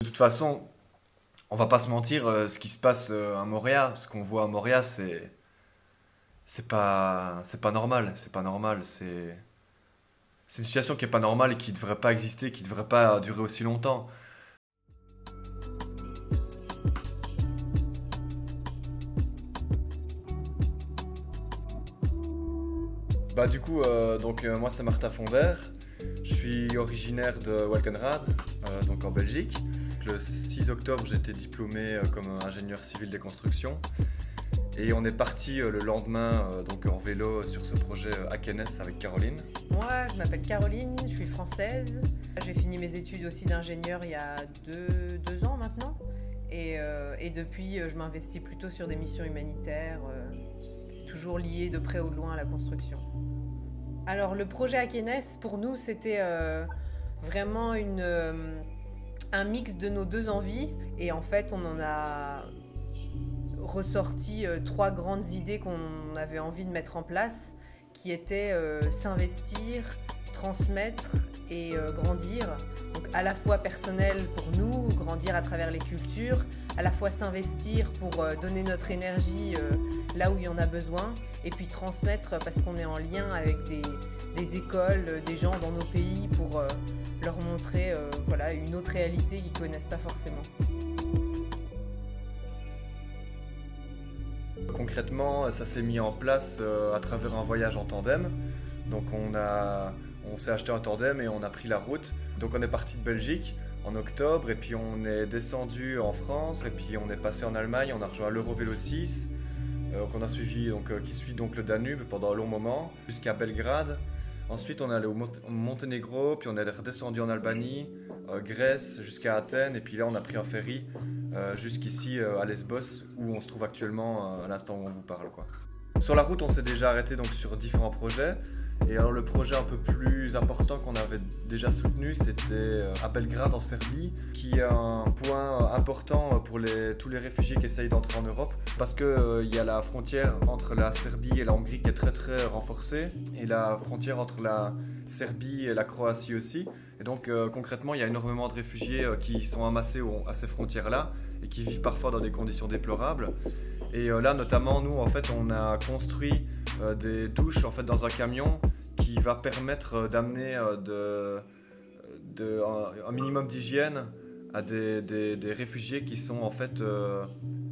De toute façon, on va pas se mentir, ce qui se passe à Moria, ce qu'on voit à Moria, c'est pas normal, c'est pas normal, c'est une situation qui est pas normale et qui devrait pas exister, qui devrait pas durer aussi longtemps. Moi c'est Martin Fonder, je suis originaire de Walkenrad, donc en Belgique. Le 6 octobre, j'ai été diplômé comme ingénieur civil des constructions. Et on est parti le lendemain donc en vélo sur ce projet à Kennes avec Caroline. Moi, je m'appelle Caroline, je suis française. J'ai fini mes études aussi d'ingénieur il y a deux ans maintenant. Et depuis, je m'investis plutôt sur des missions humanitaires, toujours liées de près ou de loin à la construction. Alors, le projet à Kennes, pour nous, c'était vraiment un mix de nos deux envies. Et en fait, on en a ressorti trois grandes idées qu'on avait envie de mettre en place, qui étaient s'investir, transmettre et grandir. Donc à la fois personnel pour nous, grandir à travers les cultures, à la fois s'investir pour donner notre énergie là où il y en a besoin, et puis transmettre parce qu'on est en lien avec des écoles, des gens dans nos pays pour leur montrer une autre réalité qu'ils ne connaissent pas forcément. Concrètement, ça s'est mis en place à travers un voyage en tandem. Donc on s'est acheté un tandem et on a pris la route. Donc on est parti de Belgique en octobre et puis on est descendu en France et puis on est passé en Allemagne, on a rejoint l'Eurovélo 6 qu'on a suivi, qui suit donc le Danube pendant un long moment jusqu'à Belgrade. Ensuite on est allé au Monténégro, puis on est redescendu en Albanie, Grèce jusqu'à Athènes et puis là on a pris un ferry jusqu'ici à Lesbos où on se trouve actuellement à l'instant où on vous parle, quoi. Sur la route, on s'est déjà arrêté donc sur différents projets. Et alors le projet un peu plus important qu'on avait déjà soutenu, c'était à Belgrade en Serbie, qui est un point important pour tous les réfugiés qui essayent d'entrer en Europe, parce que il y a la frontière entre la Serbie et la Hongrie qui est très très renforcée, et la frontière entre la Serbie et la Croatie aussi. Et donc concrètement, il y a énormément de réfugiés qui sont amassés à ces frontières-là et qui vivent parfois dans des conditions déplorables. Et là, notamment, nous, en fait, on a construit des douches en fait, dans un camion qui va permettre d'amener un minimum d'hygiène à des réfugiés qui sont en fait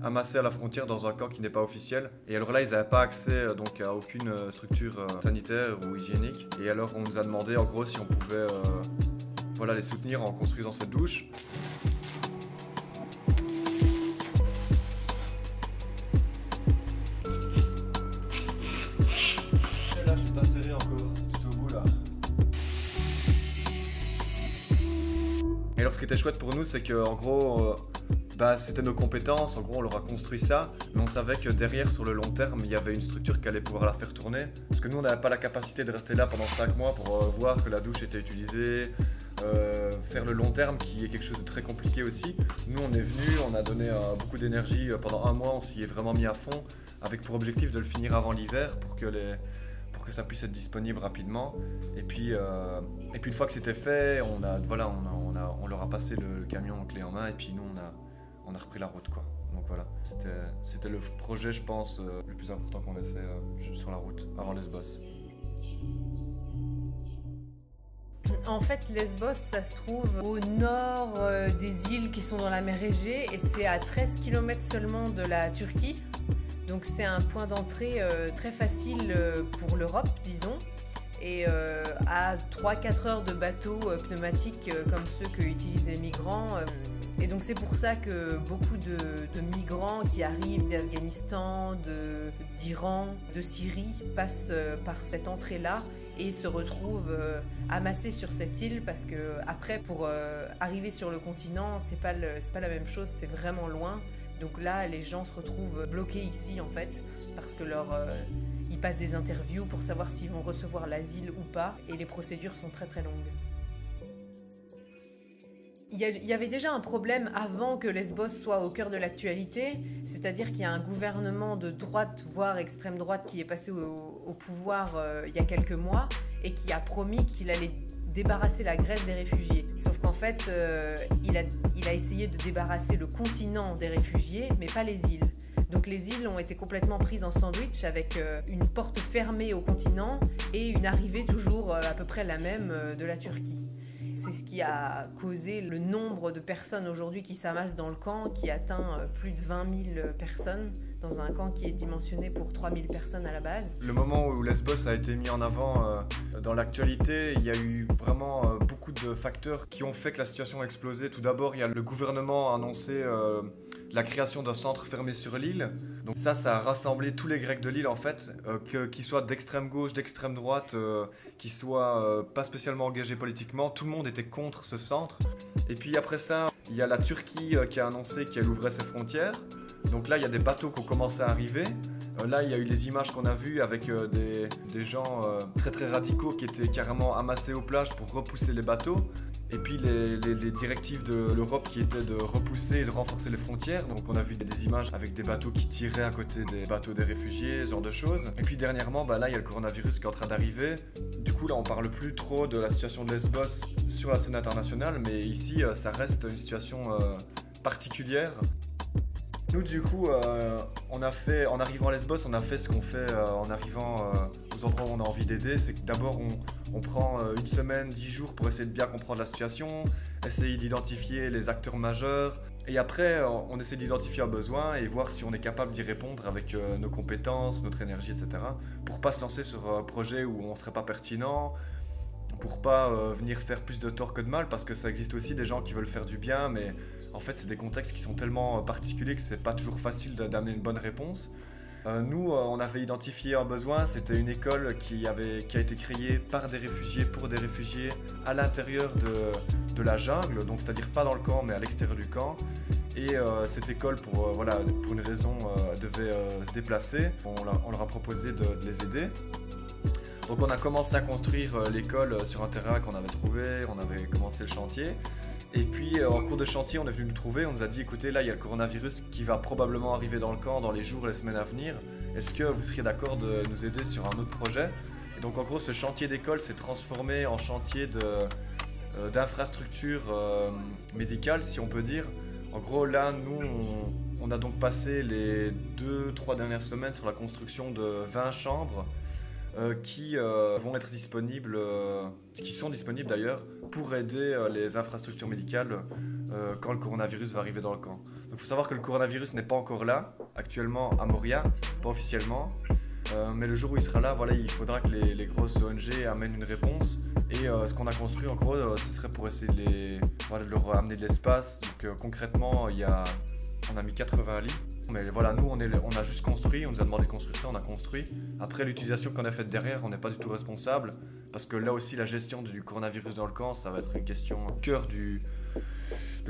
amassés à la frontière dans un camp qui n'est pas officiel. Et alors là, ils n'avaient pas accès donc, à aucune structure sanitaire ou hygiénique. Et alors, on nous a demandé en gros si on pouvait les soutenir en construisant cette douche. Et alors ce qui était chouette pour nous, c'est que en gros, c'était nos compétences, en gros on leur a construit ça, mais on savait que derrière sur le long terme, il y avait une structure qui allait pouvoir la faire tourner. Parce que nous on n'avait pas la capacité de rester là pendant 5 mois pour voir que la douche était utilisée, faire le long terme qui est quelque chose de très compliqué aussi. Nous on est venus, on a donné beaucoup d'énergie pendant un mois, on s'y est vraiment mis à fond, avec pour objectif de le finir avant l'hiver pour que ça puisse être disponible rapidement. Et puis une fois que c'était fait, on leur a passé le camion clé en main et puis nous on a repris la route, quoi. Donc voilà, c'était le projet, je pense, le plus important qu'on ait fait sur la route avant Lesbos. En fait, Lesbos, ça se trouve au nord des îles qui sont dans la mer Égée et c'est à 13 km seulement de la Turquie. Donc c'est un point d'entrée très facile pour l'Europe, disons. Et à 3-4 heures de bateau pneumatique comme ceux que utilisent les migrants. Et donc c'est pour ça que beaucoup de migrants qui arrivent d'Afghanistan, d'Iran, de Syrie passent par cette entrée-là et se retrouvent amassés sur cette île parce que après pour arriver sur le continent, c'est pas la même chose, c'est vraiment loin. Donc là, les gens se retrouvent bloqués ici en fait parce que ils passent des interviews pour savoir s'ils vont recevoir l'asile ou pas et les procédures sont très très longues. Il y avait déjà un problème avant que Lesbos soit au cœur de l'actualité, c'est-à-dire qu'il y a un gouvernement de droite, voire extrême droite, qui est passé au pouvoir il y a quelques mois et qui a promis qu'il allait débarrasser la Grèce des réfugiés. Sauf qu'en fait, il a essayé de débarrasser le continent des réfugiés, mais pas les îles. Donc les îles ont été complètement prises en sandwich avec une porte fermée au continent et une arrivée toujours à peu près la même de la Turquie. C'est ce qui a causé le nombre de personnes aujourd'hui qui s'amassent dans le camp, qui atteint plus de 20 000 personnes dans un camp qui est dimensionné pour 3 000 personnes à la base. Le moment où Lesbos a été mis en avant dans l'actualité, il y a eu vraiment beaucoup de facteurs qui ont fait que la situation a explosé. Tout d'abord, il y a le gouvernement a annoncé la création d'un centre fermé sur l'île. Donc ça a rassemblé tous les Grecs de l'île en fait, qu'ils soient d'extrême gauche, d'extrême droite, qu'ils soient pas spécialement engagés politiquement. Tout le monde était contre ce centre. Et puis après ça, il y a la Turquie qui a annoncé qu'elle ouvrait ses frontières. Donc là, il y a des bateaux qui ont commencé à arriver. Là, il y a eu les images qu'on a vues avec des gens très très radicaux qui étaient carrément amassés aux plages pour repousser les bateaux. Et puis les directives de l'Europe qui étaient de repousser et de renforcer les frontières. Donc on a vu des images avec des bateaux qui tiraient à côté des bateaux des réfugiés, ce genre de choses. Et puis dernièrement, là, il y a le coronavirus qui est en train d'arriver. Du coup, là, on parle plus trop de la situation de Lesbos sur la scène internationale, mais ici, ça reste une situation particulière. Nous, du coup, en arrivant à Lesbos, on a fait ce qu'on fait en arrivant aux endroits où on a envie d'aider. C'est que d'abord, on prend une semaine, 10 jours pour essayer de bien comprendre la situation, essayer d'identifier les acteurs majeurs. Et après, on essaie d'identifier un besoin et voir si on est capable d'y répondre avec nos compétences, notre énergie, etc. Pour pas se lancer sur un projet où on serait pas pertinent, pour pas venir faire plus de tort que de mal, parce que ça existe aussi des gens qui veulent faire du bien, mais en fait, c'est des contextes qui sont tellement particuliers que c'est pas toujours facile d'amener une bonne réponse. Nous, on avait identifié un besoin, c'était une école qui a été créée par des réfugiés, pour des réfugiés, à l'intérieur de la jungle, donc c'est-à-dire pas dans le camp, mais à l'extérieur du camp. Et cette école, pour une raison, devait se déplacer. On leur a proposé de les aider. Donc on a commencé à construire l'école sur un terrain qu'on avait trouvé, on avait commencé le chantier. Et puis en cours de chantier, on est venu nous trouver, on nous a dit écoutez, là il y a le coronavirus qui va probablement arriver dans le camp dans les jours et les semaines à venir. Est-ce que vous seriez d'accord de nous aider sur un autre projet? Et donc en gros, ce chantier d'école s'est transformé en chantier d'infrastructure médicale, si on peut dire. En gros, là, nous, on a donc passé les 2-3 dernières semaines sur la construction de 20 chambres qui vont être disponibles, qui sont disponibles d'ailleurs, pour aider les infrastructures médicales quand le coronavirus va arriver dans le camp. Donc il faut savoir que le coronavirus n'est pas encore là, actuellement à Moria, pas officiellement, mais le jour où il sera là, voilà, il faudra que les grosses ONG amènent une réponse. Et ce qu'on a construit en gros, ce serait pour essayer de leur amener de l'espace. Donc concrètement, on a mis 80 lits. Mais voilà, nous on a juste construit, on nous a demandé de construire ça, on a construit. Après l'utilisation qu'on a faite derrière, on n'est pas du tout responsable. Parce que là aussi la gestion du coronavirus dans le camp, ça va être une question au cœur de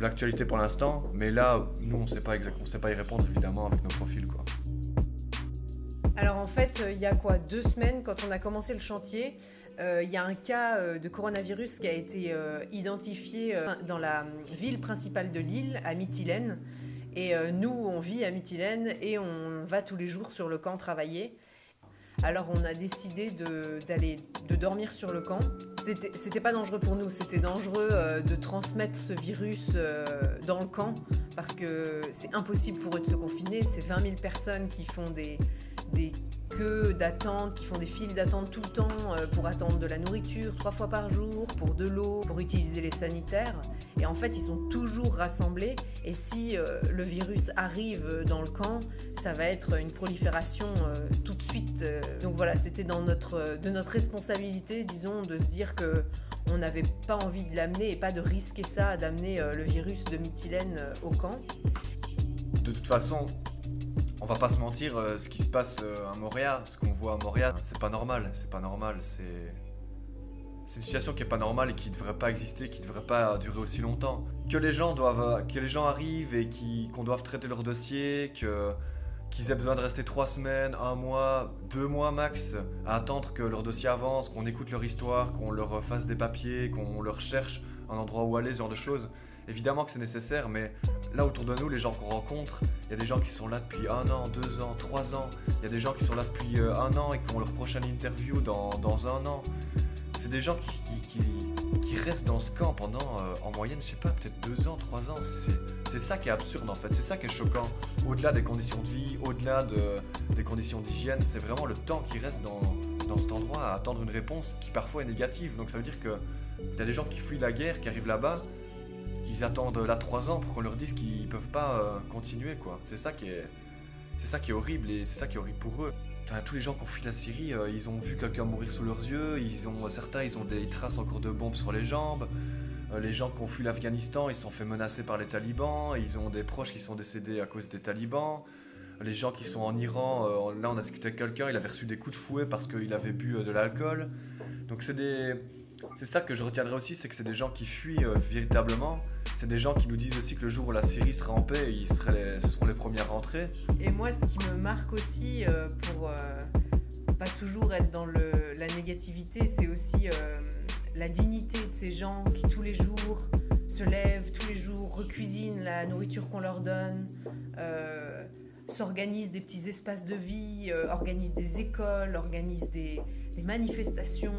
l'actualité pour l'instant. Mais là, nous on sait pas y répondre évidemment avec nos profils, quoi. Alors en fait, il y a 2 semaines, quand on a commencé le chantier, il y a un cas de coronavirus qui a été identifié dans la ville principale de l'île, à Mytilène. Et nous, on vit à Mytilène et on va tous les jours sur le camp travailler. Alors on a décidé de dormir sur le camp. C'était pas dangereux pour nous, c'était dangereux de transmettre ce virus dans le camp parce que c'est impossible pour eux de se confiner. C'est 20 000 personnes qui font des queues d'attente, qui font des files d'attente tout le temps pour attendre de la nourriture 3 fois par jour, pour de l'eau, pour utiliser les sanitaires. Et en fait, ils sont toujours rassemblés. Et si le virus arrive dans le camp, ça va être une prolifération tout de suite. Donc voilà, c'était de notre responsabilité, disons, de se dire qu'on n'avait pas envie de l'amener et pas de risquer ça, d'amener le virus de Mytilène au camp. De toute façon, on va pas se mentir, ce qui se passe à Moria, ce qu'on voit à Moria, c'est pas normal, c'est une situation qui est pas normale et qui devrait pas exister, qui devrait pas durer aussi longtemps. Que les gens arrivent et qu'on doive traiter leur dossier, qu'ils aient besoin de rester 3 semaines, 1 mois, 2 mois max, à attendre que leur dossier avance, qu'on écoute leur histoire, qu'on leur fasse des papiers, qu'on leur cherche un endroit où aller, ce genre de choses. Évidemment que c'est nécessaire, mais là autour de nous, les gens qu'on rencontre, il y a des gens qui sont là depuis 1 an, 2 ans, 3 ans. Il y a des gens qui sont là depuis 1 an et qui ont leur prochaine interview dans 1 an. C'est des gens qui restent dans ce camp pendant, en moyenne, je sais pas, peut-être 2 ans, 3 ans. C'est ça qui est absurde en fait, c'est ça qui est choquant. Au-delà des conditions de vie, au-delà des conditions d'hygiène, c'est vraiment le temps qui reste dans cet endroit à attendre une réponse qui parfois est négative. Donc ça veut dire que y a des gens qui fuient la guerre, qui arrivent là-bas, ils attendent là 3 ans pour qu'on leur dise qu'ils peuvent pas continuer, quoi. C'est ça qui est horrible et c'est ça qui est horrible pour eux. Enfin, tous les gens qui ont fui la Syrie, ils ont vu quelqu'un mourir sous leurs yeux, certains ils ont des traces encore de bombes sur les jambes. Les gens qui ont fui l'Afghanistan, ils se sont fait menacer par les talibans, ils ont des proches qui sont décédés à cause des talibans. Les gens qui sont en Iran, là on a discuté avec quelqu'un, il avait reçu des coups de fouet parce qu'il avait bu de l'alcool. Donc c'est ça que je retiendrai aussi, c'est que c'est des gens qui fuient véritablement. C'est des gens qui nous disent aussi que le jour où la Syrie sera en paix, ce seront les premiers à rentrer. Et moi, ce qui me marque aussi, pour pas toujours être dans la négativité, c'est aussi la dignité de ces gens qui tous les jours se lèvent, tous les jours recuisinent la nourriture qu'on leur donne, s'organisent des petits espaces de vie, organisent des écoles, organisent des manifestations,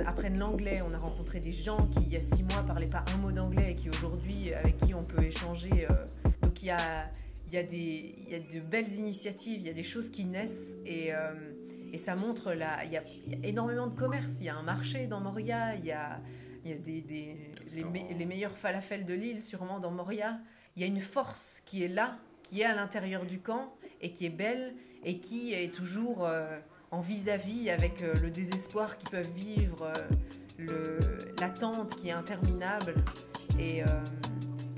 apprennent l'anglais. On a rencontré des gens qui, il y a 6 mois, parlaient pas un mot d'anglais et qui aujourd'hui, avec qui on peut échanger. Donc il y a de belles initiatives, il y a des choses qui naissent et ça montre il y a énormément de commerce. Il y a un marché dans Moria, il y a les meilleurs falafels de l'île sûrement dans Moria. Il y a une force qui est là, qui est à l'intérieur du camp et qui est belle et qui est toujours en vis-à-vis avec le désespoir qu'ils peuvent vivre, l'attente qui est interminable. Et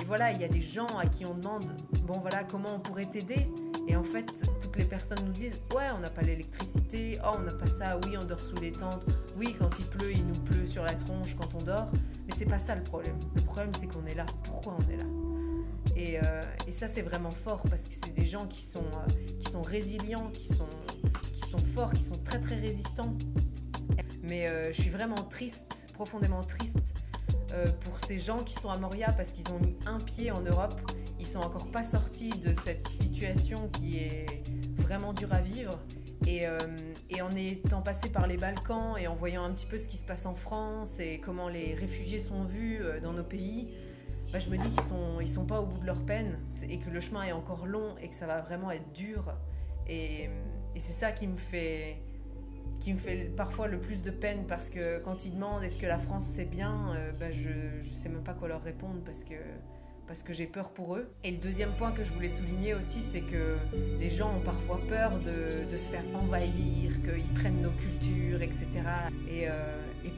voilà, il y a des gens à qui on demande bon voilà, comment on pourrait t'aider. Et en fait, toutes les personnes nous disent ouais, on n'a pas l'électricité, oh on n'a pas ça, oui on dort sous les tentes, oui quand il pleut, il nous pleut sur la tronche quand on dort. Mais c'est pas ça le problème. Le problème c'est qu'on est là. Pourquoi on est là ? Et ça c'est vraiment fort parce que c'est des gens qui sont résilients, qui sont forts, qui sont très très résistants. Mais je suis vraiment triste, profondément triste pour ces gens qui sont à Moria parce qu'ils ont mis un pied en Europe. Ils sont encore pas sortis de cette situation qui est vraiment dure à vivre. Et en étant passé par les Balkans et en voyant un petit peu ce qui se passe en France et comment les réfugiés sont vus dans nos pays, je me dis qu'ils sont pas au bout de leur peine et que le chemin est encore long et que ça va vraiment être dur. Et c'est ça qui me fait parfois le plus de peine parce que quand ils demandent est-ce que la France c'est bien, je sais même pas quoi leur répondre parce que j'ai peur pour eux. Et le deuxième point que je voulais souligner aussi, c'est que les gens ont parfois peur de se faire envahir, qu'ils prennent nos cultures, etc. Et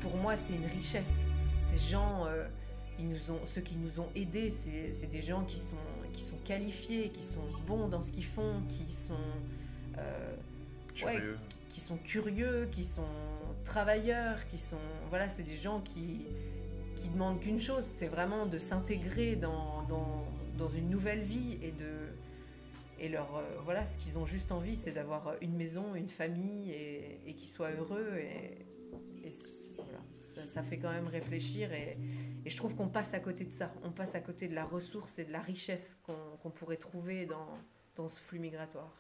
pour moi, c'est une richesse. Ces gens, ceux qui nous ont aidés, c'est des gens qui sont qualifiés, qui sont bons dans ce qu'ils font, qui sont curieux, qui sont travailleurs, voilà, c'est des gens qui demandent qu'une chose, c'est vraiment de s'intégrer dans une nouvelle vie voilà, ce qu'ils ont juste envie, c'est d'avoir une maison, une famille et qu'ils soient heureux et voilà, ça fait quand même réfléchir et je trouve qu'on passe à côté de ça, on passe à côté de la ressource et de la richesse qu'on pourrait trouver dans ce flux migratoire.